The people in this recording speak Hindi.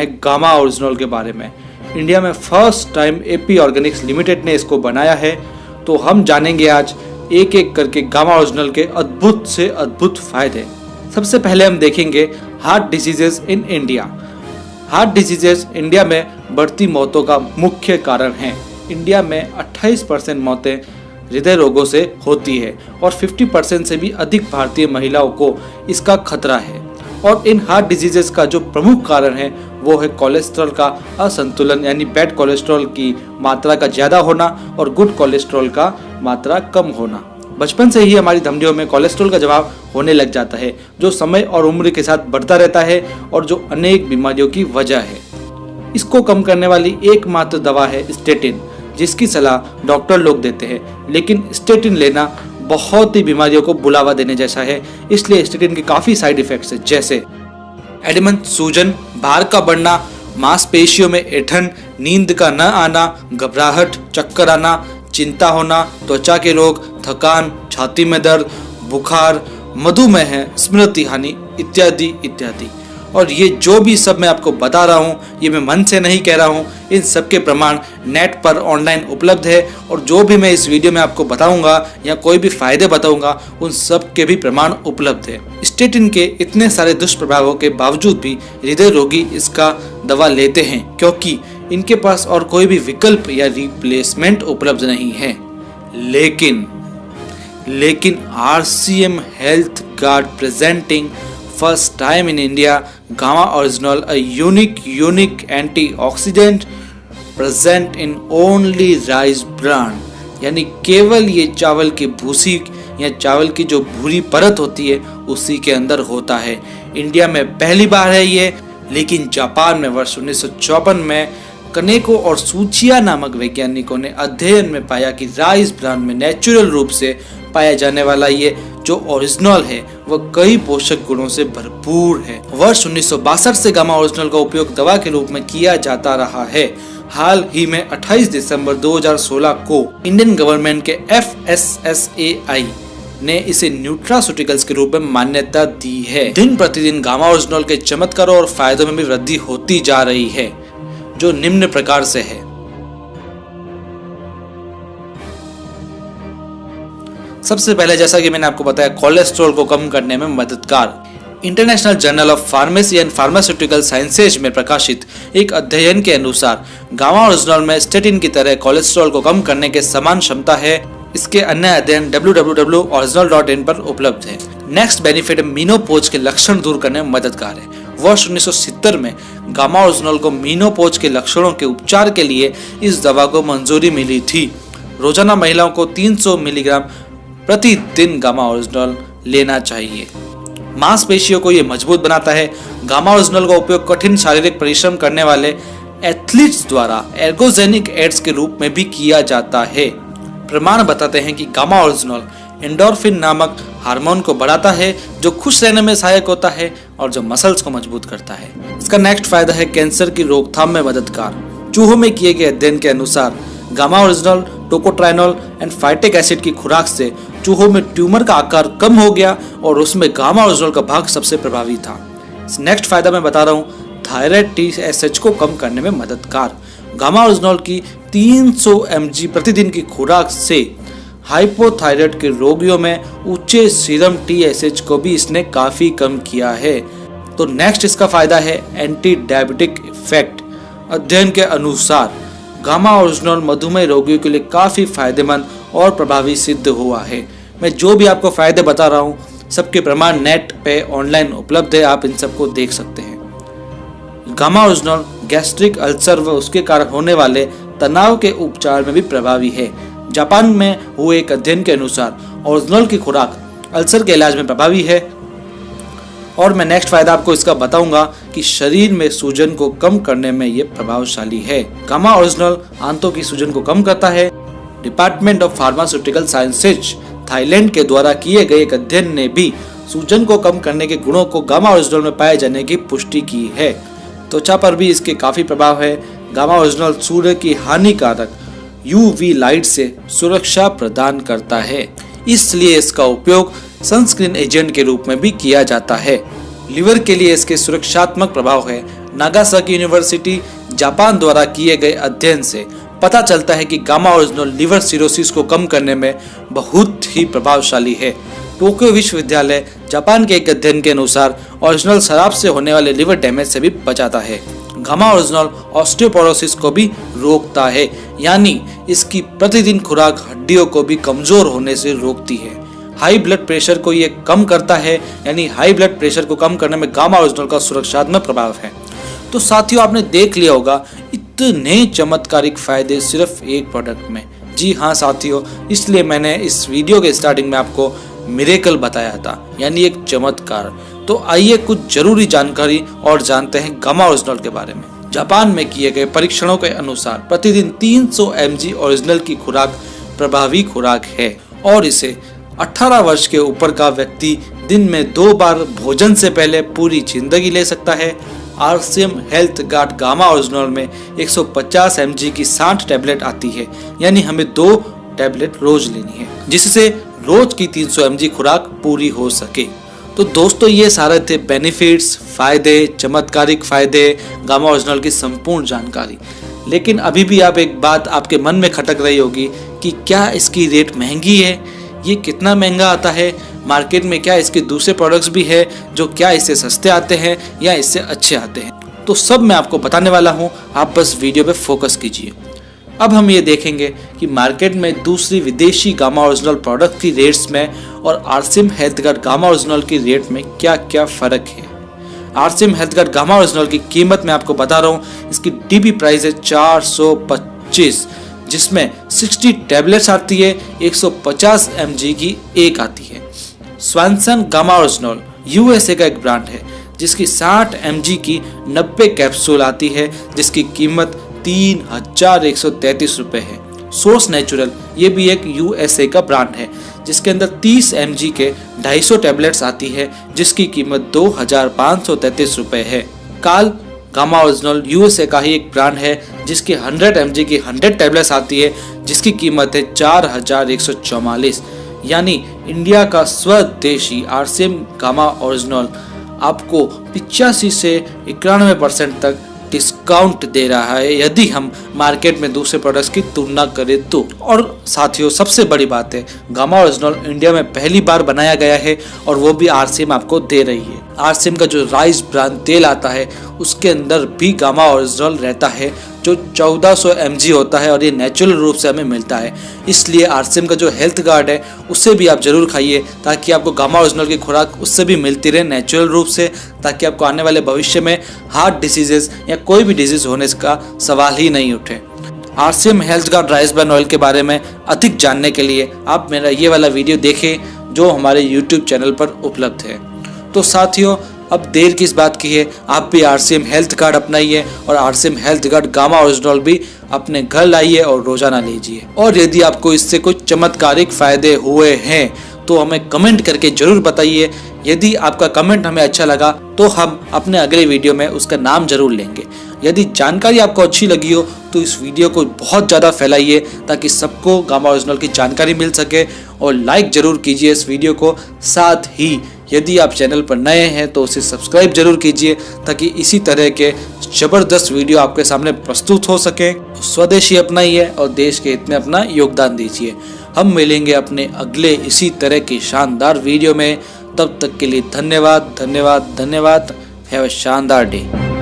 है गामा ओरिजिनल के बारे में। इंडिया में first time AP Organics limited ने इसको बनाया है। तो हम जानेंगे आज एक एक करके गामा ओरिजिनल के अद्भुत से अद्भुत फायदे। सबसे पहले हम देखेंगे heart diseases in India. Heart diseases India में बढ़ती मौतों का मुख्य कारण है। इंडिया में 28% मौतें हृदय रोगों से होती है और 50% से भी अधिक भारतीय महिलाओं को इसका खतरा है। और इन हार्ट डिजीजेस का जो प्रमुख कारण है वो है कोलेस्ट्रॉल का असंतुलन, यानी बैड कोलेस्ट्रॉल की मात्रा का ज़्यादा होना और गुड कोलेस्ट्रॉल का मात्रा कम होना। बचपन से ही हमारी धमनियों में कोलेस्ट्रॉल का जमाव होने लग जाता है, जो समय और उम्र के साथ बढ़ता रहता है और जो अनेक बीमारियों की वजह है। इसको कम करने वाली एकमात्र दवा है स्टेटिन, जिसकी सलाह डॉक्टर लोग देते हैं। लेकिन स्टेटिन लेना बहुत ही बीमारियों को बुलावा देने जैसा है, इसलिए स्टेटिन के काफ़ी साइड इफेक्ट्स हैं, जैसे एडिमन, सूजन, भार का बढ़ना, मांसपेशियों में ऐंठन, नींद का न आना, घबराहट, चक्कर आना, चिंता होना, त्वचा के रोग, थकान, छाती में दर्द, बुखार, मधुमेह, स्मृति हानि इत्यादि इत्यादि। और ये जो भी सब मैं आपको बता रहा हूँ, ये मैं मन से नहीं कह रहा हूँ। इन सब के प्रमाण नेट पर ऑनलाइन उपलब्ध है और जो भी मैं इस वीडियो में आपको बताऊंगा या कोई भी फायदे बताऊंगा, उन सब के भी प्रमाण उपलब्ध है। स्टेटिन के इतने सारे दुष्प्रभावों के बावजूद भी हृदय रोगी इसका दवा लेते हैं, क्योंकि इनके पास और कोई भी विकल्प या रिप्लेसमेंट उपलब्ध नहीं है। लेकिन RCM health guard presenting first time in India Gamma Original, a unique antioxidant present in only rice bran, यानी केवल ये चावल की भूसी या चावल की जो भूरी परत होती है उसी के अंदर होता है। इंडिया में पहली बार है ये, लेकिन जापान में वर्ष 1954 में कनेको और सूचिया नामक वैज्ञानिकों ने अध्ययन में पाया कि राइस ब्रान में नेचुरल रूप से पाया जाने वाला ये जो ओरिजिनल है वह कई पोषक गुणों से भरपूर है। वर्ष 1962 से गामा ओरिजिनल का उपयोग दवा के रूप में किया जाता रहा है। हाल ही में 28 दिसंबर 2016 को इंडियन गवर्नमेंट के FSSAI ने इसे न्यूट्रास्यूटिकल्स के रूप में मान्यता दी है। दिन प्रतिदिन गामा ओरिजिनल के चमत्कारों और फायदों में भी वृद्धि होती जा रही है, जो निम्न प्रकार से है। सबसे पहले, जैसा कि मैंने आपको बताया, कोलेस्ट्रॉल को कम करने में मददगार। International journal of pharmacy and pharmaceutical sciences में प्रकाशित एक अध्ययन के अनुसार गामा ओरिजिनल में स्टेटिन की तरह कोलेस्ट्रॉल को कम करने के समान क्षमता है। इसके अन्य अध्ययन www.original.in पर उपलब्ध है। नेक्स्ट बेनिफिट, मीनोपॉज के लक्षण दूर करने में मददगार है। वर्ष 1970 में गामा ओरिजिनल को मीनोपॉज के लक्षणों के उपचार के लिए इस दवा को मंजूरी मिली थी। रोजाना महिलाओं को 300 मिलीग्राम प्रतिदिन गामा ओरिजिनल लेना चाहिए। मांसपेशियों को ये मजबूत बनाता है। गामा ओरिजिनल का उपयोग कठिन शारीरिक परिश्रम करने वाले एथलीट्स द्वारा एर्गोजेनिक एड्स के रूप में भी किया जाता है। प्रमाण बताते हैं कि गामा ओरिजिनल एंडोर्फिन नामक हार्मोन को बढ़ाता है, जो खुश रहने में सहायक होता है और जो मसल्स को मजबूत करता है। इसका नेक्स्ट फायदा है कैंसर की रोकथाम में मददगार। चूहों में किए गए अध्ययन के अनुसार gamma original tocotrienol and phytic acid की खुराक से चूहों में ट्यूमर का आकार कम हो गया और उसमें गामा ओरिजिनल का भाग सबसे प्रभावी था। नेक्स्ट फायदा मैं बता रहा हूँ, थायराइड TSH को कम करने में मददगार। गामा ओरिजिनल की 300 mg प्रतिदिन की खुराक से हाइपोथायराइड के रोगियों में उच्च सीरम TSH को भी इसने काफी कम किया है। तो नेक्स्ट इसका फायदा है एंटी डायबिटिक इफेक्ट। अध्ययन के अनुसार गामा ओरिजिनल मधुमेह रोगियों के लिए काफी फायदेमंद और प्रभावी सिद्ध हुआ है। मैं जो भी आपको फायदे बता रहा हूँ, सबके प्रमाण नेट पे ऑनलाइन उपलब्ध है, आप इन सबको देख सकते हैं। गामा ओरिजिनल गैस्ट्रिक अल्सर व उसके कारण होने वाले तनाव के उपचार में भी प्रभावी है। जापान में हुए एक अध्ययन के अनुसार ओरिजिनल की खुराक अल्सर के इलाज में प्रभावी है। और मैं नेक्स्ट फायदा आपको इसका बताऊंगा कि शरीर में सूजन को कम करने में ये प्रभावशाली है। गामा ओरिजिनल आंतों की सूजन को कम करता है। Department of pharmaceutical sciences Thailand के द्वारा किए गए एक अध्ययन ने भी सूजन को कम करने के गुणों को गामा ओरिजिनल में पाए जाने की पुष्टि की है। त्वचा पर भी इसके काफी प्रभाव है। गामा ओरिजिनल सूर्य की हानिकारक UV लाइट से सुरक्षा प्रदान करता है, इसलिए इसका उपयोग सनस्क्रीन एजेंट के रूप में भी किया जाता है। लिवर के लिए इसके सुरक्षात्मक प्रभाव है। नागासाकी यूनिवर्सिटी जापान द्वारा किए गए अध्ययन से पता चलता है कि गामा ओरिजिनल लिवर सिरोसिस को कम करने में बहुत ही प्रभावशाली है। टोक्यो विश्वविद्यालय जापान के एक अध्ययन के अनुसार ओरिजिनल शराब से होने वाले लिवर डैमेज से भी बचाता है। गामा ओरिजिनल ऑस्टियोपोरोसिस को भी रोकता है, यानी इसकी प्रतिदिन खुराक हड्डियों को भी कमजोर होने से रोकती है। हाई ब्लड प्रेशर को ये कम करता है, यानी हाई ब्लड प्रेशर को कम करने में गामा ओरिजिनल का सुरक्षात्मक प्रभाव है। तो साथियों, आपने देख लिया होगा इतने चमत्कारिक फायदे सिर्फ एक प्रोडक्ट में। जी हाँ साथियों, इसलिए मैंने इस वीडियो के स्टार्टिंग में आपको मिरेकल बताया था, यानी एक चमत्कार। तो आइए कुछ जरूरी जानकारी और जानते हैं गामा ओरिजिनल के बारे में। जापान में किए गए परीक्षणों के अनुसार प्रतिदिन 300 mg ओरिजिनल की खुराक प्रभावी खुराक है और इसे 18 वर्ष के ऊपर का व्यक्ति दिन में 2 बार भोजन से पहले पूरी जिंदगी ले सकता है। RCM health guard gamma original में 150 mg की 60 टैबलेट आती है, यानी हमें 2 टैबलेट रोज लेनी है, जिससे रोज की 300 mg खुराक पूरी हो सके। तो दोस्तों, ये सारे थे बेनिफिट्स, फायदे, चमत्कारिक फायदे, गामा ओरिजिनल की संपूर्ण जानकारी। लेकिन अभी भी आप एक बात आपके मन में खटक रही होगी कि क्या इसकी रेट महंगी है, ये कितना महंगा आता है, मार्केट में क्या इसके दूसरे प्रोडक्ट्स भी है जो क्या इससे सस्ते आते हैं या इससे अच्छे आते हैं। तो सब मैं आपको बताने वाला हूँ, आप बस वीडियो पे फोकस कीजिए। अब हम ये देखेंगे कि मार्केट में दूसरी विदेशी गामा ओरिजिनल प्रोडक्ट की रेट्स में और RCM health guard gamma original की रेट में क्या क्या फर्क है। RCM health guard gamma original की कीमत मैं आपको बता रहा हूँ, इसकी डीपी प्राइस है 425, जिसमें 60 टैबलेट्स आती है, 150 mg की एक आती है। स्वानसन गामा ओरिजिनल यूएसए का एक ब्रांड है, जिसकी 60 mg की 90 कैप्सूल आती है, जिसकी कीमत 3133 रुपये है। सोर्स नेचुरल ये भी एक यूएसए का ब्रांड है, जिसके अंदर 30 mg के 250 टैबलेट्स आती है, जिसकी कीमत 2533 रुपये है। काल गामा ओरिजिनल यूएसए का ही एक ब्रांड है, जिसकी 100 mg की 100 टैबलेट्स आती है, जिसकी कीमत है 4144, यानी इंडिया का स्वदेशी आरसीएम गामा ओरिजिनल आपको 85 से 91% तक डिस्काउंट दे रहा है, यदि हम मार्केट में दूसरे प्रोडक्ट्स की तुलना करें तो। और साथियों, सबसे बड़ी बात है, गामा ओरिजिनल इंडिया में पहली बार बनाया गया है और वो भी आरसीएम आपको दे रही है। आरसीएम का जो राइस ब्रांड तेल आता है, उसके अंदर भी गामा ओरिजिनल रहता है, जो 1400 mg होता है और ये नेचुरल रूप से हमें मिलता है। इसलिए आरसीएम का जो हेल्थ गार्ड है, उससे भी आप जरूर खाइए, ताकि आपको गामा ओरिजिनल की खुराक उससे भी मिलती रहे नेचुरल रूप से, ताकि आपको आने वाले भविष्य में हार्ट डिसीजेस या कोई भी डिजीज होने का सवाल ही नहीं उठे। RCM health guard rice bran oil के बारे में अधिक जानने के लिए आप मेरा ये वाला वीडियो देखें, जो हमारे यूट्यूब चैनल पर उपलब्ध है। तो साथियों, अब देर किस बात की है, आप भी आरसीएम हेल्थ कार्ड अपनाइए और RCM health card gamma original भी अपने घर लाइए और रोजाना लीजिए। और यदि आपको इससे कुछ चमत्कारिक फायदे हुए हैं तो हमें कमेंट करके जरूर बताइए। यदि आपका कमेंट हमें अच्छा लगा तो हम अपने अगले वीडियो में उसका नाम जरूर लेंगे। यदि जानकारी आपको अच्छी लगी हो तो इस वीडियो को बहुत ज़्यादा फैलाइए, ताकि सबको गामा ओरिजिनल की जानकारी मिल सके, और लाइक जरूर कीजिए इस वीडियो को। साथ ही यदि आप चैनल पर नए हैं तो उसे सब्सक्राइब जरूर कीजिए, ताकि इसी तरह के ज़बरदस्त वीडियो आपके सामने प्रस्तुत हो सके। स्वदेशी अपनाइए और देश के हित में अपना योगदान दीजिए। हम मिलेंगे अपने अगले इसी तरह की शानदार वीडियो में। तब तक के लिए धन्यवाद, धन्यवाद, धन्यवाद। हैव अ शानदार डे।